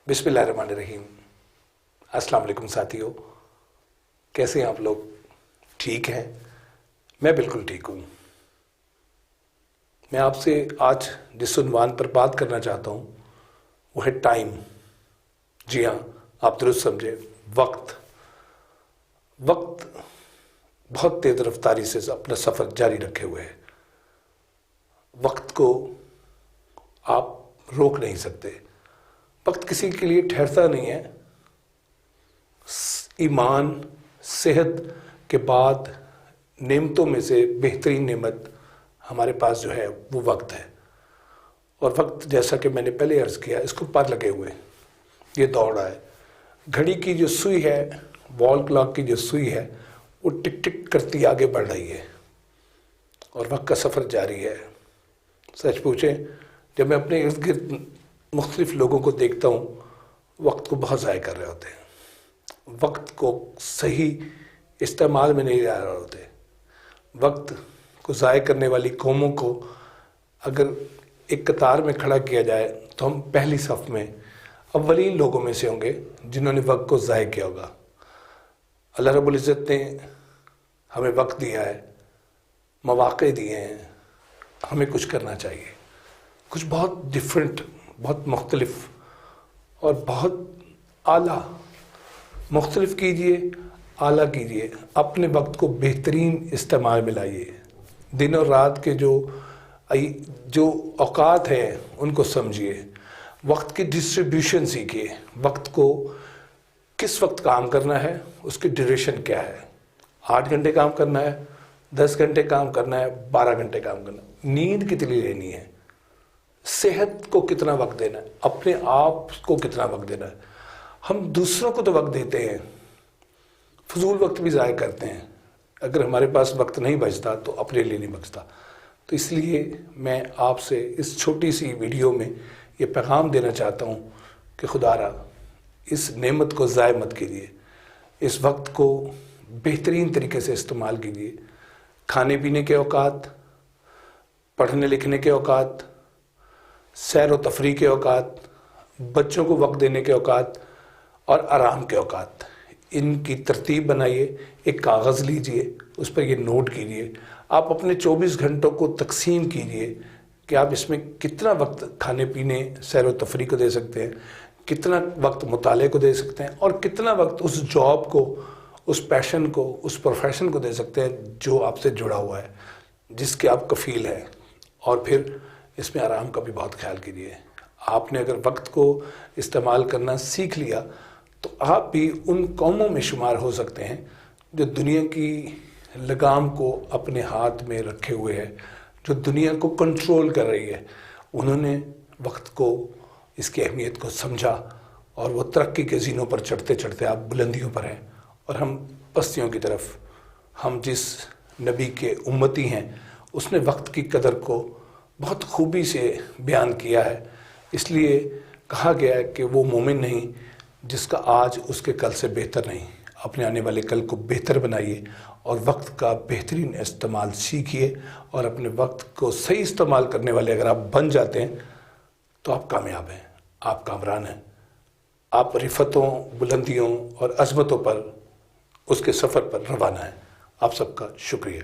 बिस्मिल्लाहिर्रहमानिर्रहीम। अस्सलाम वालेकुम साथियों, कैसे हैं आप लोग? ठीक हैं? मैं बिल्कुल ठीक हूँ। मैं आपसे आज जिस उन्वान पर बात करना चाहता हूँ वो है टाइम। जी हाँ, आप दुरुस्त समझे, वक्त। वक्त बहुत तेज रफ्तारी से अपना सफ़र जारी रखे हुए है। वक्त को आप रोक नहीं सकते। वक्त किसी के लिए ठहरता नहीं है। ईमान, सेहत के बाद नेमतों में से बेहतरीन नेमत हमारे पास जो है वो वक्त है। और वक्त, जैसा कि मैंने पहले अर्ज़ किया, इसको पार लगे हुए ये दौड़ रहा है। घड़ी की जो सुई है, वॉल क्लॉक की जो सुई है, वो टिक टिक करती आगे बढ़ रही है और वक्त का सफ़र जारी है। सच पूछें, जब मैं अपने इर्द गिर्द मुख्तलिफ लोगों को देखता हूँ, वक्त को बहुत ज़ाय कर रहे होते हैं, वक्त को सही इस्तेमाल में नहीं ला रहे होते। वक्त को ज़ाय करने वाली कौमों को अगर एक कतार में खड़ा किया जाए तो हम पहली सफ़ में अव्वलीन लोगों में से होंगे जिन्होंने वक्त को ज़ाय किया होगा। अल्लाह रब्बुल इज़्ज़त ने हमें वक्त दिया है, मौक़े दिए हैं, हमें कुछ करना चाहिए, कुछ बहुत डिफरेंट, बहुत मुख्तलिफ और बहुत आला। मुख्तलिफ कीजिए, आला कीजिए, अपने वक्त को बेहतरीन इस्तेमाल में लाइए। दिन और रात के जो औकात हैं उनको समझिए। वक्त की डिस्ट्रीब्यूशन सीखिए। वक्त को किस वक्त काम करना है, उसकी ड्यूरेशन क्या है। 8 घंटे काम करना है, 10 घंटे काम करना है, 12 घंटे काम करना है। नींद कितनी लेनी है, सेहत को कितना वक्त देना है, अपने आप को कितना वक्त देना है। हम दूसरों को तो वक्त देते हैं, फजूल वक्त भी ज़ाय करते हैं। अगर हमारे पास वक्त नहीं बचता तो अपने लिए नहीं बचता। तो इसलिए मैं आपसे इस छोटी सी वीडियो में ये पैगाम देना चाहता हूँ कि खुदारा इस नेमत को ज़ाय मत कीजिए। इस वक्त को बेहतरीन तरीके से इस्तेमाल कीजिए। खाने पीने के औकात, पढ़ने लिखने के औकात, सैर व तफरीह के औकात, बच्चों को वक्त देने के औकात और आराम के औकात, इनकी तरतीब बनाइए। एक कागज़ लीजिए, उस पर ये नोट कीजिए। आप अपने 24 घंटों को तकसीम कीजिए कि आप इसमें कितना वक्त खाने पीने, सैर व तफरीह को दे सकते हैं, कितना वक्त मुताले को दे सकते हैं और कितना वक्त उस जॉब को, उस पैशन को, उस प्रोफेशन को दे सकते हैं जो आपसे जुड़ा हुआ है, जिसके आप कफ़ील हैं। और फिर इसमें आराम का भी बहुत ख्याल कीजिए। आपने अगर वक्त को इस्तेमाल करना सीख लिया तो आप भी उन कौमों में शुमार हो सकते हैं जो दुनिया की लगाम को अपने हाथ में रखे हुए है, जो दुनिया को कंट्रोल कर रही है। उन्होंने वक्त को, इसकी अहमियत को समझा और वो तरक्की के ज़ीनों पर चढ़ते चढ़ते आप बुलंदियों पर हैं और हम पस्तियों की तरफ। हम जिस नबी के उम्मती हैं उसने वक्त की कदर को बहुत खूबी से बयान किया है। इसलिए कहा गया है कि वो मोमिन नहीं जिसका आज उसके कल से बेहतर नहीं। अपने आने वाले कल को बेहतर बनाइए और वक्त का बेहतरीन इस्तेमाल सीखिए। और अपने वक्त को सही इस्तेमाल करने वाले अगर आप बन जाते हैं तो आप कामयाब हैं, आप कामरान हैं, आप रिफ़तों, बुलंदियों और अज़मतों पर, उसके सफ़र पर रवाना हैं। आप सबका शुक्रिया।